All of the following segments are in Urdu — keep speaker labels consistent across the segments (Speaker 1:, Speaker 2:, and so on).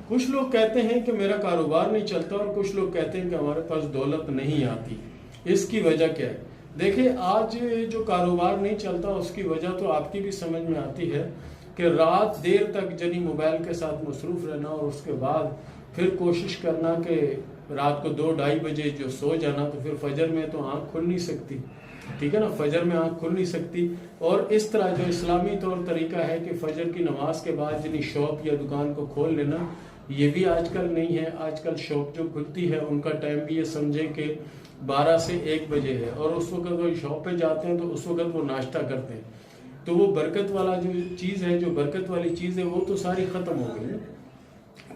Speaker 1: کچھ لوگ کہتے ہیں کہ میرا کاروبار نہیں چلتا، اور کچھ لوگ کہتے ہیں کہ ہمارے پاس دولت نہیں آتی۔ اس کی وجہ کیا ہے؟ دیکھیں، آج جو کاروبار نہیں چلتا اس کی وجہ تو آپ کی بھی سمجھ میں آتی ہے کہ رات دیر تک جنی موبائل کے ساتھ مصروف رہنا، اور اس کے بعد پھر کوشش کرنا کہ رات کو 2-2:30 بجے جو سو جانا، تو پھر فجر میں تو آنکھ کھل نہیں سکتی، ٹھیک ہے نا، فجر میں آنکھ کھل نہیں سکتی۔ اور اس طرح جو اسلامی طور طریقہ ہے کہ فجر کی نماز کے بعد جنی شاپ یا دکان کو کھول لینا، یہ بھی آج کل نہیں ہے۔ آج کل شاپ جو کھلتی ہے ان کا ٹائم بھی یہ سمجھیں کہ 12 سے 1 بجے ہے، اور اس وقت وہ شاپ پہ جاتے ہیں تو اس وقت وہ ناشتہ کرتے ہیں، تو وہ برکت والا جو چیز ہے، جو برکت والی چیز ہے، وہ تو ساری ختم ہو گئی،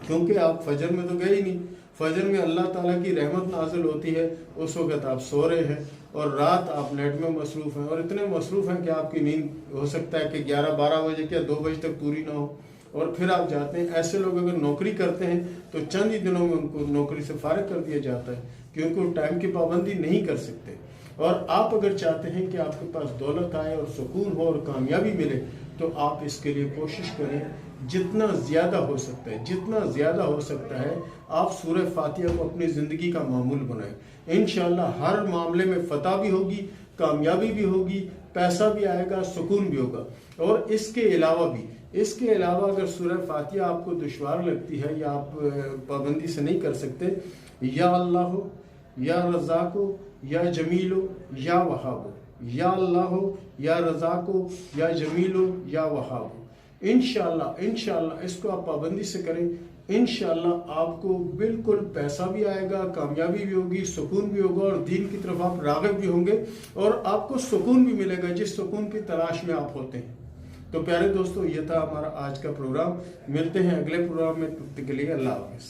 Speaker 1: کیونکہ آپ فجر میں تو گئے ہی نہیں۔ فجر میں اللہ تعالیٰ کی رحمت نازل ہوتی ہے، اس وقت آپ سو رہے ہیں، اور رات آپ نیٹ میں مصروف ہیں، اور اتنے مصروف ہیں کہ آپ کی نیند ہو سکتا ہے کہ 11-12 بجے کیا 2 بجے تک پوری نہ ہو، اور پھر آپ جاتے ہیں۔ ایسے لوگ اگر نوکری کرتے ہیں تو چند ہی دنوں میں ان کو نوکری سے فارغ کر دیا جاتا ہے، کیونکہ وہ ٹائم کی پابندی نہیں کر سکتے۔ اور آپ اگر چاہتے ہیں کہ آپ کے پاس دولت آئے اور سکون ہو اور کامیابی ملے، تو آپ اس کے لیے کوشش کریں، جتنا زیادہ ہو سکتا ہے، جتنا زیادہ ہو سکتا ہے آپ سورہ فاتحہ کو اپنی زندگی کا معمول بنائیں۔ انشاءاللہ ہر معاملے میں فتح بھی ہوگی، کامیابی بھی ہوگی، پیسہ بھی آئے گا، سکون بھی ہوگا۔ اور اس کے علاوہ اگر سورہ فاتحہ آپ کو دشوار لگتی ہے یا آپ پابندی سے نہیں کر سکتے، یا اللہ ہو، یا رزاق ہو، یا جمیل ہو، یا وہاب ہو، یا اللہ ہو، یا رزاق ہو، یا جمیل ہو، یا وہاب ہو، انشاءاللہ اس کو آپ پابندی سے کریں۔ انشاءاللہ آپ کو بالکل پیسہ بھی آئے گا، کامیابی بھی ہوگی، سکون بھی ہوگا، اور دین کی طرف آپ راغب بھی ہوں گے، اور آپ کو سکون بھی ملے گا جس سکون کی تلاش میں آپ ہوتے ہیں۔ تو پیارے دوستو، یہ تھا ہمارا آج کا پروگرام۔ ملتے ہیں اگلے پروگرام میں، تب تک کے لیے اللہ حافظ۔